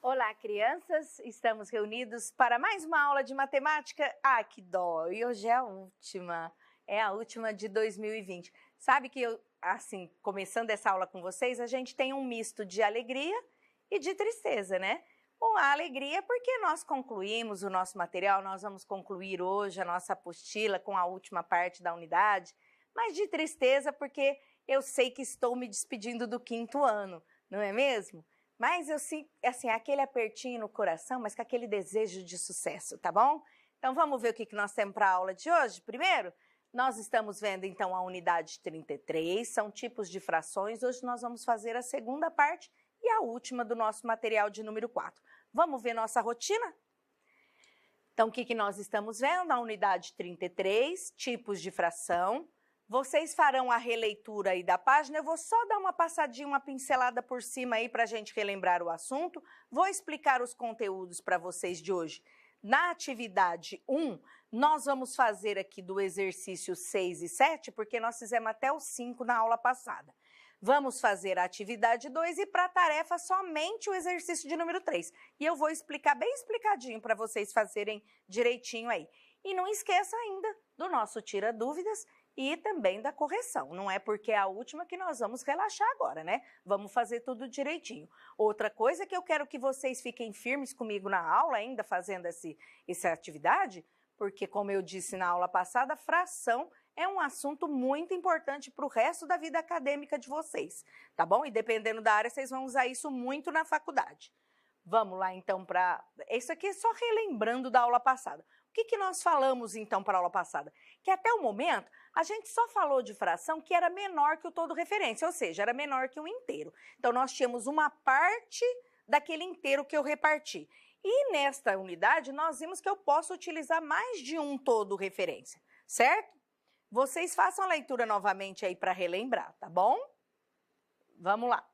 Olá, crianças! Estamos reunidos para mais uma aula de matemática. Ah, que dó! E hoje é a última de 2020. Sabe que começando essa aula com vocês, a gente tem um misto de alegria e de tristeza, né? Com a alegria porque nós concluímos o nosso material, nós vamos concluir hoje a nossa apostila com a última parte da unidade, mas de tristeza porque eu sei que estou me despedindo do 5º ano, não é mesmo? Mas eu sinto, aquele apertinho no coração, mas com aquele desejo de sucesso, tá bom? Então vamos ver o que nós temos para a aula de hoje? Primeiro, nós estamos vendo então a unidade 33, são tipos de frações. Hoje nós vamos fazer a segunda parte e a última do nosso material de número 4. Vamos ver nossa rotina? Então o que nós estamos vendo? A unidade 33, tipos de fração. Vocês farão a releitura aí da página, eu vou só dar uma passadinha, uma pincelada por cima aí para a gente relembrar o assunto. Vou explicar os conteúdos para vocês de hoje. Na atividade 1, nós vamos fazer aqui do exercício 6 e 7, porque nós fizemos até o 5 na aula passada. Vamos fazer a atividade 2 e para a tarefa somente o exercício de número 3. E eu vou explicar bem explicadinho para vocês fazerem direitinho aí. E não esqueça ainda do nosso Tira Dúvidas e também da correção. Não é porque é a última que nós vamos relaxar agora, né? Vamos fazer tudo direitinho. Outra coisa que eu quero que vocês fiquem firmes comigo na aula, ainda fazendo essa atividade, porque como eu disse na aula passada, fração é um assunto muito importante para o resto da vida acadêmica de vocês, tá bom? E dependendo da área, vocês vão usar isso muito na faculdade. Vamos lá então para... Isso aqui é só relembrando da aula passada. O que nós falamos então para a aula passada? Que até o momento a gente só falou de fração que era menor que o todo referência, ou seja, era menor que um inteiro. Então nós tínhamos uma parte daquele inteiro que eu reparti. E nesta unidade nós vimos que eu posso utilizar mais de um todo referência, certo? Vocês façam a leitura novamente aí para relembrar, tá bom? Vamos lá.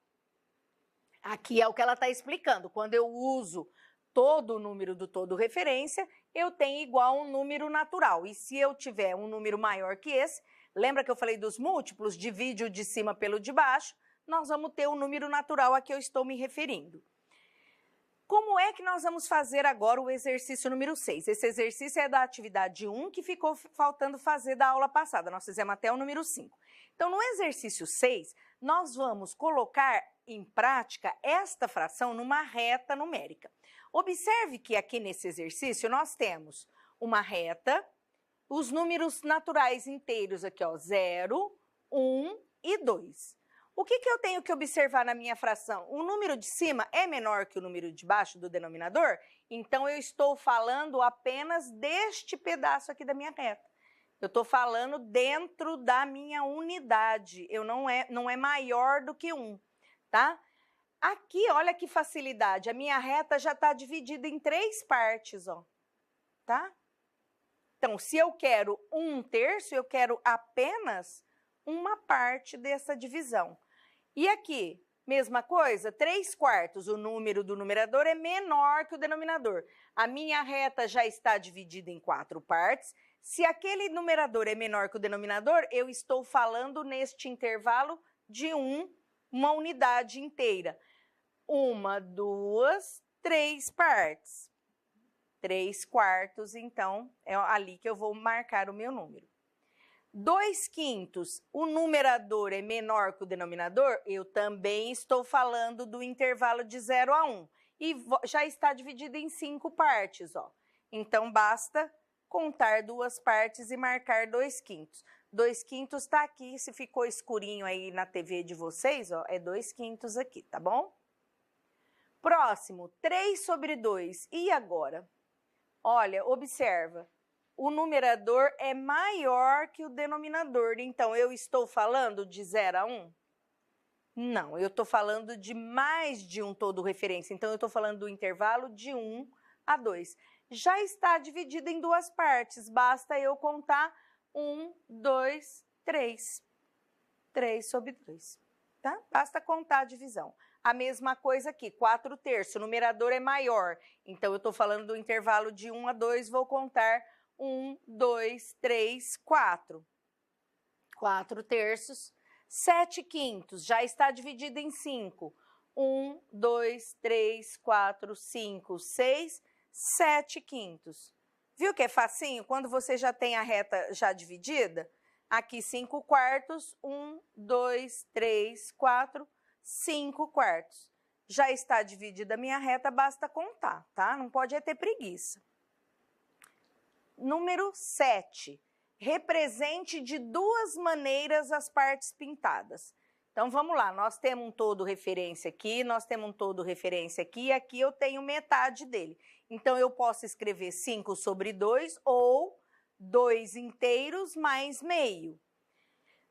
Aqui é o que ela está explicando. Quando eu uso todo o número do todo referência, eu tenho igual um número natural. E se eu tiver um número maior que esse, lembra que eu falei dos múltiplos? Divide o de cima pelo de baixo, nós vamos ter o número natural a que eu estou me referindo. Como é que nós vamos fazer agora o exercício número 6? Esse exercício é da atividade 1 que ficou faltando fazer da aula passada. Nós fizemos até o número 5. Então, no exercício 6, nós vamos colocar em prática esta fração numa reta numérica. Observe que aqui nesse exercício nós temos uma reta, os números naturais inteiros aqui, ó, 0, 1 e 2. O que eu tenho que observar na minha fração? O número de cima é menor que o número de baixo do denominador? Então, eu estou falando apenas deste pedaço aqui da minha reta. Eu estou falando dentro da minha unidade, não é maior do que 1, tá? Aqui, olha que facilidade, a minha reta já está dividida em 3 partes, ó, tá? Então, se eu quero 1/3, eu quero apenas uma parte dessa divisão. E aqui, mesma coisa, 3/4, o número do numerador é menor que o denominador. A minha reta já está dividida em 4 partes. Se aquele numerador é menor que o denominador, eu estou falando neste intervalo de uma unidade inteira. 1, 2, 3 partes. 3/4, então, é ali que eu vou marcar o meu número. 2/5, o numerador é menor que o denominador, eu também estou falando do intervalo de 0 a 1. E já está dividido em 5 partes, ó. Então, basta contar 2 partes e marcar 2/5. 2/5 está aqui, se ficou escurinho aí na TV de vocês, ó, é 2/5 aqui, tá bom? Próximo, 3/2. E agora? Olha, observa, o numerador é maior que o denominador, então eu estou falando de 0 a 1? Não, eu estou falando de mais de um todo referência, então eu estou falando do intervalo de 1 a 2. Já está dividido em 2 partes, basta eu contar 1, 2, 3. 3/2, tá? Basta contar a divisão. A mesma coisa aqui, 4/3, o numerador é maior, então eu estou falando do intervalo de 1 a 2, vou contar 1, 2, 3, 4. 4/3, 7/5, já está dividido em 5. 1, 2, 3, 4, 5, 6, 7 quintos. Viu que é facinho? Quando você já tem a reta já dividida, aqui 5 quartos, 1, 2, 3, 4, 5 quartos. Já está dividida a minha reta, basta contar, tá? Não pode ter preguiça. Número 7. Represente de duas maneiras as partes pintadas. Então, vamos lá, nós temos um todo referência aqui, nós temos um todo referência aqui, e aqui eu tenho metade dele. Então, eu posso escrever 5 sobre 2 ou 2 inteiros mais meio.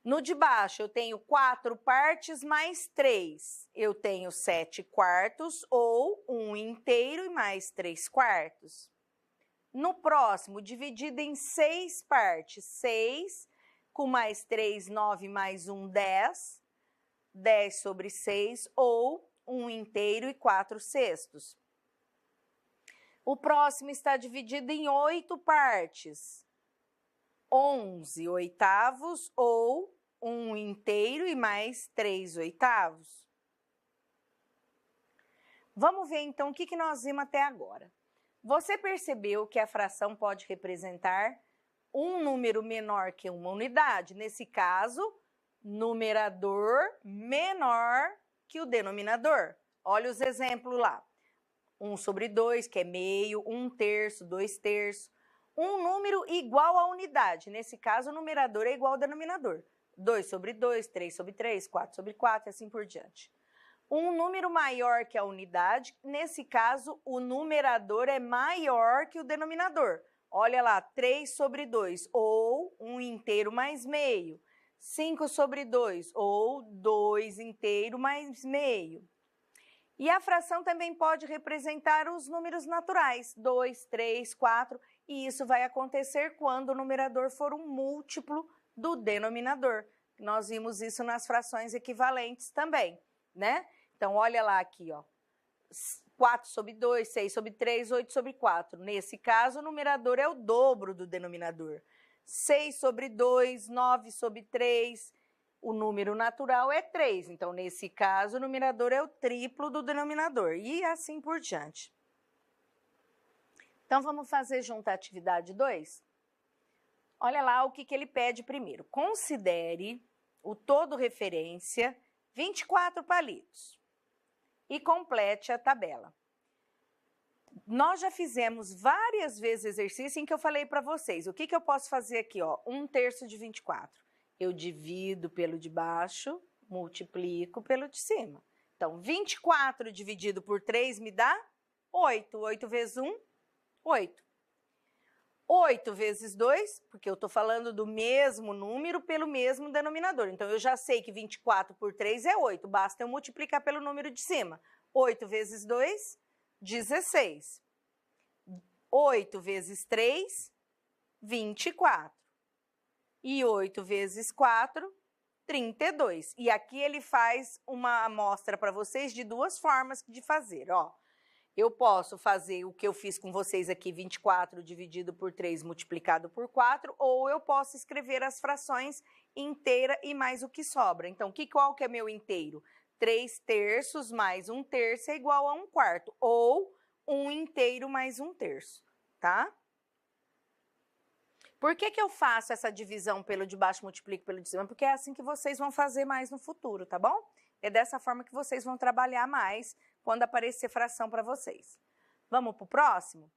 No de baixo, eu tenho 4 partes mais 3. Eu tenho 7 quartos ou 1 inteiro e mais 3 quartos. No próximo, dividido em 6 partes. 6 com mais 3, 9 mais 1, 10. 10 sobre 6 ou 1 inteiro e 4 sextos. O próximo está dividido em 8 partes. 11 oitavos ou 1 inteiro e mais 3 oitavos. Vamos ver então o que nós vimos até agora. Você percebeu que a fração pode representar um número menor que uma unidade? Nesse caso, numerador menor que o denominador. Olha os exemplos lá. 1 sobre 2, que é meio, 1 terço, 2 terços. Um número igual à unidade. Nesse caso, o numerador é igual ao denominador. 2 sobre 2, 3 sobre 3, 4 sobre 4 e assim por diante. Um número maior que a unidade, nesse caso, o numerador é maior que o denominador. Olha lá, 3 sobre 2, ou 1 inteiro mais meio. 5 sobre 2, ou 2 inteiro mais meio. E a fração também pode representar os números naturais, 2, 3, 4, e isso vai acontecer quando o numerador for um múltiplo do denominador. Nós vimos isso nas frações equivalentes também, né? Então, olha lá aqui, ó. 4 sobre 2, 6 sobre 3, 8 sobre 4. Nesse caso, o numerador é o dobro do denominador. 6 sobre 2, 9 sobre 3, o número natural é 3. Então, nesse caso, o numerador é o triplo do denominador. E assim por diante. Então, vamos fazer junto a atividade 2? Olha lá o que ele pede primeiro. Considere o todo referência 24 palitos e complete a tabela. Nós já fizemos várias vezes exercício em que eu falei para vocês. O que eu posso fazer aqui? Ó? 1 terço de 24. Eu divido pelo de baixo, multiplico pelo de cima. Então, 24 dividido por 3 me dá 8. 8 vezes 1, 8. 8 vezes 2, porque eu estou falando do mesmo número pelo mesmo denominador. Então, eu já sei que 24 por 3 é 8, basta eu multiplicar pelo número de cima. 8 vezes 2, 16. 8 vezes 3, 24. E 8 vezes 4, 32. E aqui ele faz uma amostra para vocês de duas formas de fazer, ó. Eu posso fazer o que eu fiz com vocês aqui, 24 dividido por 3 multiplicado por 4, ou eu posso escrever as frações inteira e mais o que sobra. Então, qual que é meu inteiro? 3 terços mais 1 terço é igual a 1 quarto, ou 1 inteiro mais 1 terço, tá? Por que eu faço essa divisão pelo de baixo multiplico pelo de cima? Porque é assim que vocês vão fazer mais no futuro, tá bom? É dessa forma que vocês vão trabalhar mais quando aparecer fração para vocês. Vamos para o próximo?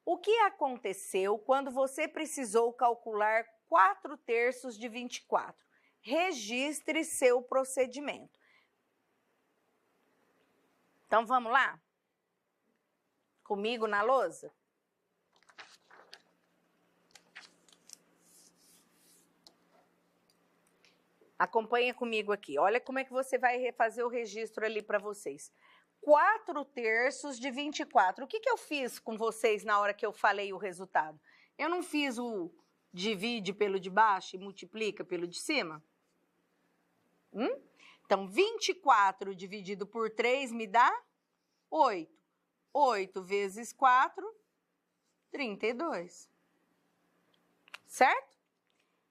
O que aconteceu quando você precisou calcular 4 terços de 24? Registre seu procedimento. Então, vamos lá? Comigo na lousa? Acompanha comigo aqui. Olha como é que você vai fazer o registro ali para vocês. 4 terços de 24. O que eu fiz com vocês na hora que eu falei o resultado? Eu não fiz o divide pelo de baixo e multiplica pelo de cima? Então, 24 dividido por 3 me dá 8. 8 vezes 4, 32. Certo?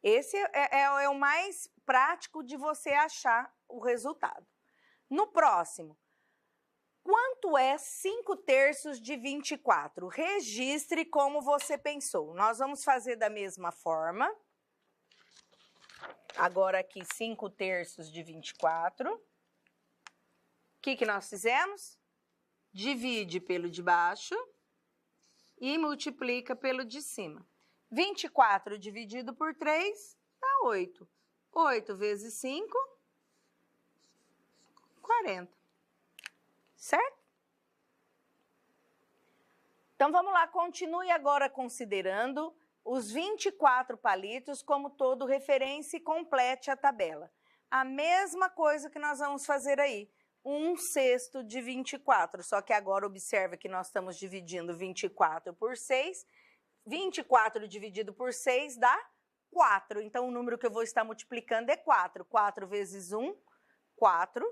Esse é o mais prático de você achar o resultado. No próximo, Quanto é 5/3 de 24? Registre como você pensou. Nós vamos fazer da mesma forma. Agora aqui 5/3 de 24. O que nós fizemos? Divide pelo de baixo e multiplica pelo de cima. 24 dividido por 3 dá 8. 8 vezes 5, 40. Certo? Então, vamos lá, continue agora considerando os 24 palitos como todo referência e complete a tabela. A mesma coisa que nós vamos fazer aí, 1/6 de 24, só que agora observa que nós estamos dividindo 24 por 6, 24 dividido por 6 dá 4, então o número que eu vou estar multiplicando é 4, 4 vezes 1, 4,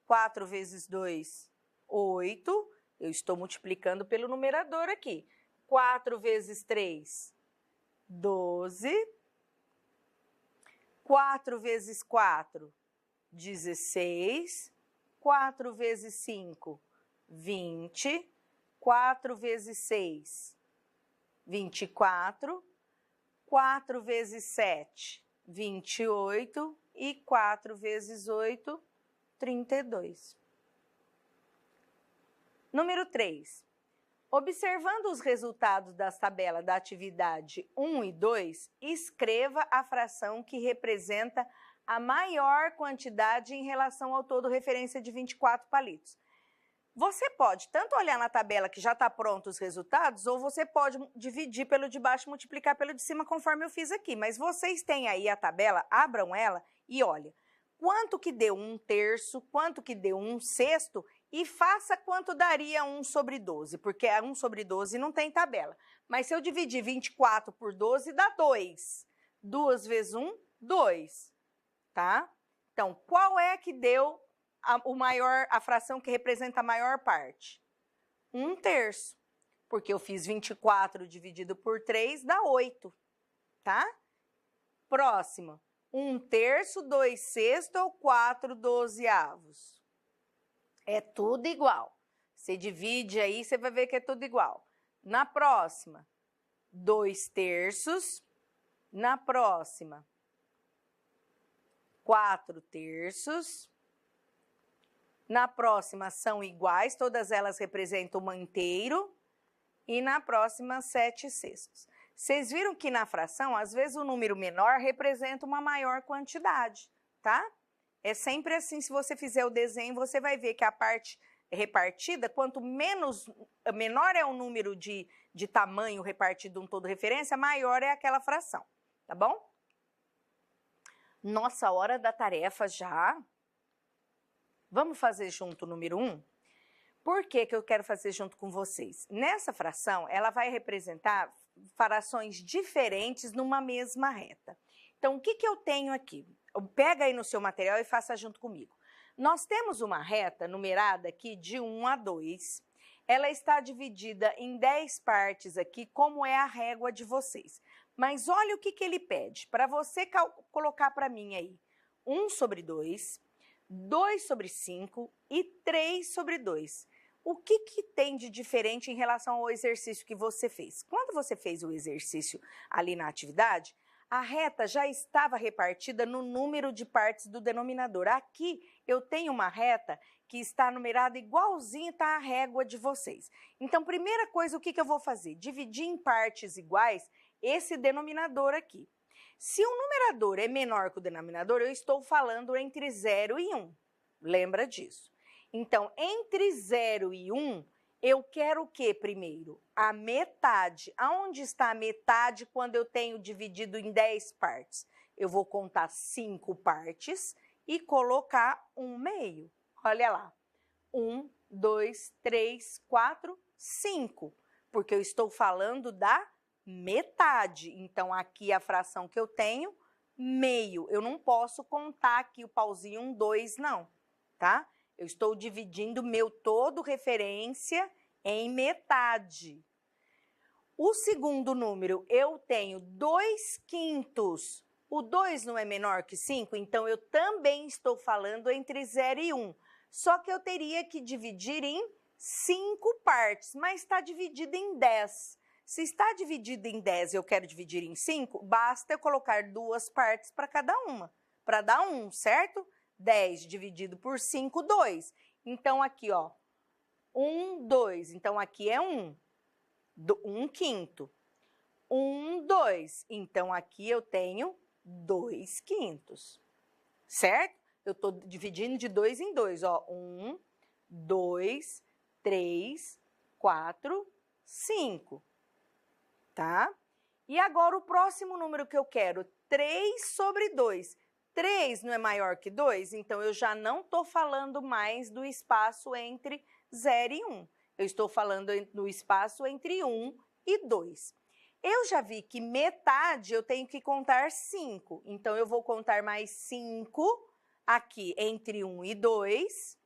4 vezes 2, 8, eu estou multiplicando pelo numerador aqui. 4 vezes 3, 12. 4 vezes 4, 16. 4 vezes 5, 20. 4 vezes 6, 24. 4 vezes 7, 28. E 4 vezes 8, 32. Número 3. Observando os resultados das tabelas da atividade 1 e 2, escreva a fração que representa a maior quantidade em relação ao todo referência de 24 palitos. Você pode tanto olhar na tabela que já está pronto os resultados, ou você pode dividir pelo de baixo e multiplicar pelo de cima, conforme eu fiz aqui. Mas vocês têm aí a tabela, abram ela e olha. Quanto que deu 1/3, quanto que deu 1/6 e faça quanto daria 1/12, porque 1/12 não tem tabela. Mas se eu dividir 24 por 12, dá 2. 2 vezes 1, 2, tá? Então, qual é que deu a fração que representa a maior parte? 1/3, porque eu fiz 24 dividido por 3, dá 8, tá? Próximo. 1/3, 2/6 ou 4/12. É tudo igual. Você divide aí, você vai ver que é tudo igual. Na próxima, 2/3. Na próxima, 4/3. Na próxima são iguais, todas elas representam um inteiro. E na próxima, 7/6. Vocês viram que na fração, às vezes o número menor representa uma maior quantidade, tá? É sempre assim, se você fizer o desenho, você vai ver que a parte repartida, quanto menor é o número de tamanho repartido em todo referência, maior é aquela fração, tá bom? Nossa, hora da tarefa já. Vamos fazer junto o número 1? Por que eu quero fazer junto com vocês? Nessa fração, ela vai representar frações diferentes numa mesma reta. Então, o que eu tenho aqui? Pega aí no seu material e faça junto comigo. Nós temos uma reta numerada aqui de 1 a 2. Ela está dividida em 10 partes aqui, como é a régua de vocês. Mas olha o que ele pede. Para você colocar para mim aí 1/2, 2/5 e 3/2. O que tem de diferente em relação ao exercício que você fez? Quando você fez o exercício ali na atividade, a reta já estava repartida no número de partes do denominador. Aqui eu tenho uma reta que está numerada igualzinho está a régua de vocês. Então, primeira coisa, o que eu vou fazer? Dividir em partes iguais esse denominador aqui. Se o numerador é menor que o denominador, eu estou falando entre 0 e 1. Lembra disso. Então, entre 0 e 1, eu quero o que primeiro? A metade. Aonde está a metade quando eu tenho dividido em 10 partes? Eu vou contar 5 partes e colocar 1/2. Olha lá. 1, 2, 3, 4, 5. Porque eu estou falando da metade. Então, aqui a fração que eu tenho, meio. Eu não posso contar aqui o pauzinho 1, 2, não, tá? Eu estou dividindo meu todo referência em metade. O segundo número, eu tenho 2/5. O 2 não é menor que 5, então eu também estou falando entre 0 e 1. Só que eu teria que dividir em 5 partes, mas está dividido em 10. Se está dividido em 10 e eu quero dividir em 5, basta eu colocar 2 partes para cada uma, para dar 1, certo? 10 dividido por 5, 2. Então, aqui, ó, 1, 2. Então, aqui é 1. 1 quinto. 1, 2. Então, aqui eu tenho 2 quintos. Certo? Eu estou dividindo de 2 em 2, ó. 1, 2, 3, 4, 5. Tá? E agora o próximo número que eu quero, 3 sobre 2. 3 não é maior que 2? Então, eu já não estou falando mais do espaço entre 0 e 1. Eu estou falando no espaço entre 1 e 2. Eu já vi que metade eu tenho que contar 5. Então, eu vou contar mais 5 aqui entre 1 e 2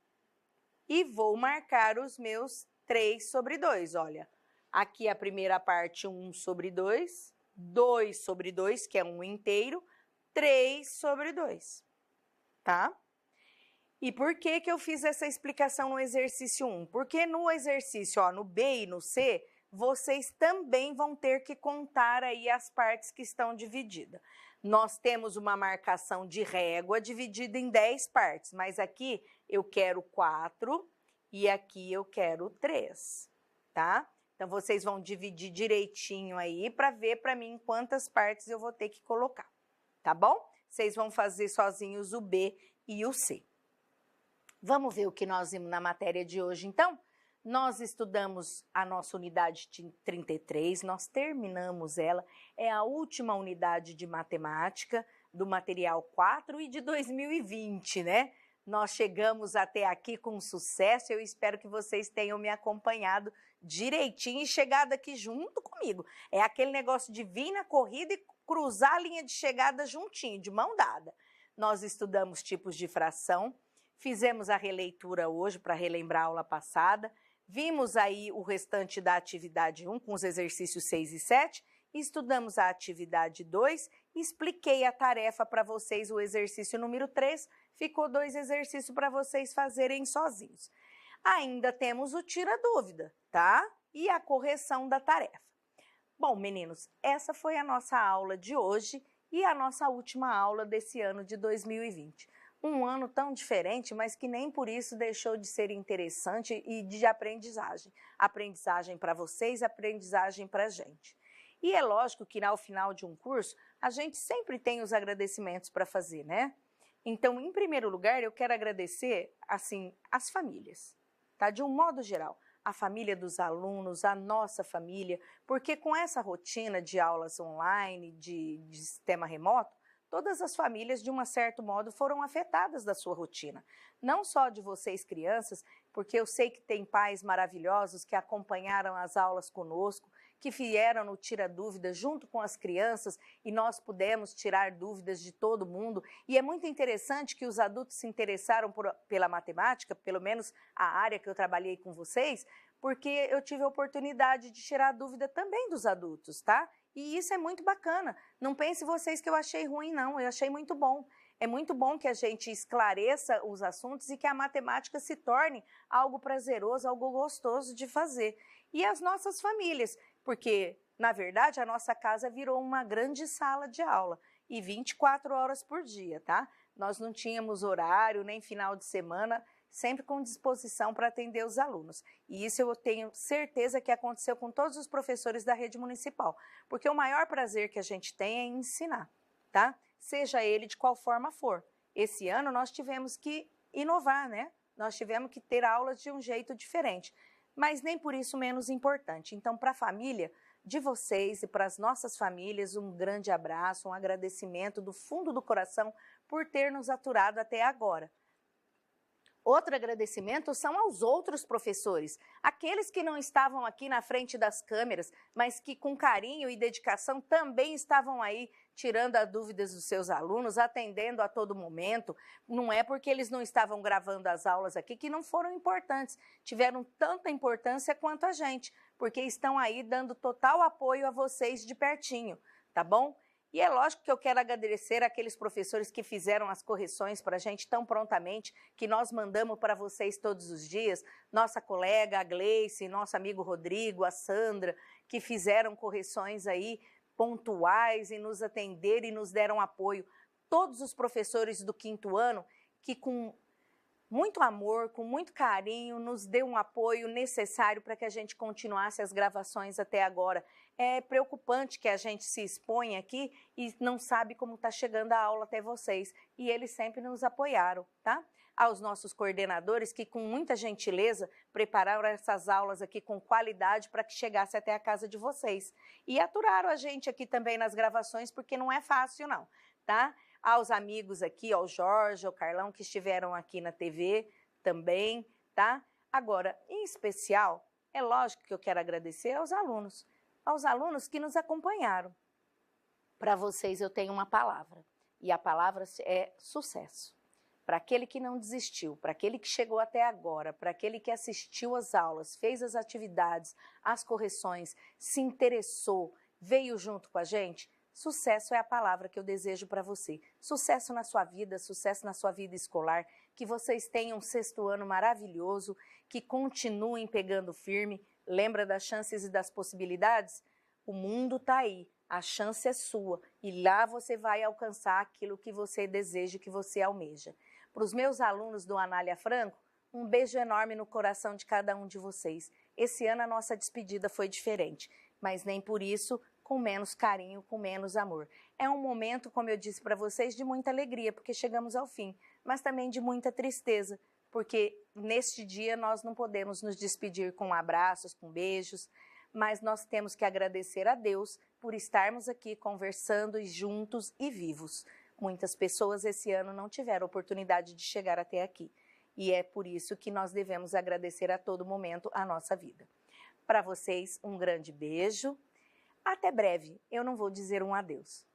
e vou marcar os meus 3 sobre 2. Olha, aqui a primeira parte, 1 sobre 2, 2 sobre 2, que é 1 inteiro, 3 sobre 2, tá? E por que eu fiz essa explicação no exercício 1? Porque no exercício, ó, no B e no C, vocês também vão ter que contar aí as partes que estão divididas. Nós temos uma marcação de régua dividida em 10 partes, mas aqui eu quero 4 e aqui eu quero 3, tá? Então, vocês vão dividir direitinho aí para ver para mim quantas partes eu vou ter que colocar, tá bom? Vocês vão fazer sozinhos o B e o C. Vamos ver o que nós vimos na matéria de hoje, então? Nós estudamos a nossa unidade 33, nós terminamos ela, é a última unidade de matemática do material 4 e de 2020, né? Nós chegamos até aqui com sucesso, eu espero que vocês tenham me acompanhado direitinho e chegado aqui junto comigo. É aquele negócio de vir na corrida e cruzar a linha de chegada juntinho, de mão dada. Nós estudamos tipos de fração, fizemos a releitura hoje para relembrar a aula passada, vimos aí o restante da atividade 1 com os exercícios 6 e 7, estudamos a atividade 2, expliquei a tarefa para vocês, o exercício número 3, ficou 2 exercícios para vocês fazerem sozinhos. Ainda temos o tira-dúvida, tá? E a correção da tarefa. Bom, meninos, essa foi a nossa aula de hoje e a nossa última aula desse ano de 2020. Um ano tão diferente, mas que nem por isso deixou de ser interessante e de aprendizagem. Aprendizagem para vocês, aprendizagem para a gente. E é lógico que ao final de um curso, a gente sempre tem os agradecimentos para fazer, né? Então, em primeiro lugar, eu quero agradecer, assim, as famílias, tá? De um modo geral, a família dos alunos, a nossa família, porque com essa rotina de aulas online, de sistema remoto, todas as famílias, de um certo modo, foram afetadas da sua rotina. Não só de vocês, crianças, porque eu sei que tem pais maravilhosos que acompanharam as aulas conosco, que vieram no Tira Dúvidas junto com as crianças e nós pudemos tirar dúvidas de todo mundo. E é muito interessante que os adultos se interessaram pela matemática, pelo menos a área que eu trabalhei com vocês, porque eu tive a oportunidade de tirar dúvida também dos adultos, tá? E isso é muito bacana. Não pense vocês que eu achei ruim, não. Eu achei muito bom. É muito bom que a gente esclareça os assuntos e que a matemática se torne algo prazeroso, algo gostoso de fazer. E as nossas famílias, porque, na verdade, a nossa casa virou uma grande sala de aula e 24 horas por dia, tá? Nós não tínhamos horário, nem final de semana, sempre com disposição para atender os alunos. E isso eu tenho certeza que aconteceu com todos os professores da rede municipal, porque o maior prazer que a gente tem é ensinar, tá? Seja ele de qual forma for. Esse ano nós tivemos que inovar, né? Nós tivemos que ter aulas de um jeito diferente, mas nem por isso menos importante. Então, para a família de vocês e para as nossas famílias, um grande abraço, um agradecimento do fundo do coração por ter nos aturado até agora. Outro agradecimento são aos outros professores, aqueles que não estavam aqui na frente das câmeras, mas que com carinho e dedicação também estavam aí tirando as dúvidas dos seus alunos, atendendo a todo momento. Não é porque eles não estavam gravando as aulas aqui que não foram importantes, tiveram tanta importância quanto a gente, porque estão aí dando total apoio a vocês de pertinho, tá bom? E é lógico que eu quero agradecer aqueles professores que fizeram as correções para a gente tão prontamente, que nós mandamos para vocês todos os dias, nossa colega, a Gleice, nosso amigo Rodrigo, a Sandra, que fizeram correções aí pontuais e nos atenderam e nos deram apoio. Todos os professores do 5º ano que com muito amor, com muito carinho, nos deu um apoio necessário para que a gente continuasse as gravações até agora. É preocupante que a gente se expõe aqui e não sabe como está chegando a aula até vocês. E eles sempre nos apoiaram, tá? Aos nossos coordenadores que com muita gentileza prepararam essas aulas aqui com qualidade para que chegasse até a casa de vocês. E aturaram a gente aqui também nas gravações, porque não é fácil não, tá? Aos amigos aqui, ao Jorge, ao Carlão, que estiveram aqui na TV também, tá? Agora, em especial, é lógico que eu quero agradecer aos alunos que nos acompanharam. Para vocês eu tenho uma palavra, e a palavra é sucesso. Para aquele que não desistiu, para aquele que chegou até agora, para aquele que assistiu às aulas, fez as atividades, as correções, se interessou, veio junto com a gente, sucesso é a palavra que eu desejo para você. Sucesso na sua vida escolar, que vocês tenham um 6º ano maravilhoso, que continuem pegando firme. Lembra das chances e das possibilidades? O mundo está aí, a chance é sua e lá você vai alcançar aquilo que você deseja, que você almeja. Para os meus alunos do Anália Franco, um beijo enorme no coração de cada um de vocês. Esse ano a nossa despedida foi diferente, mas nem por isso com menos carinho, com menos amor. É um momento, como eu disse para vocês, de muita alegria, porque chegamos ao fim, mas também de muita tristeza, porque neste dia nós não podemos nos despedir com abraços, com beijos, mas nós temos que agradecer a Deus por estarmos aqui conversando e juntos e vivos. Muitas pessoas esse ano não tiveram oportunidade de chegar até aqui, e é por isso que nós devemos agradecer a todo momento a nossa vida. Para vocês, um grande beijo. Até breve, eu não vou dizer um adeus.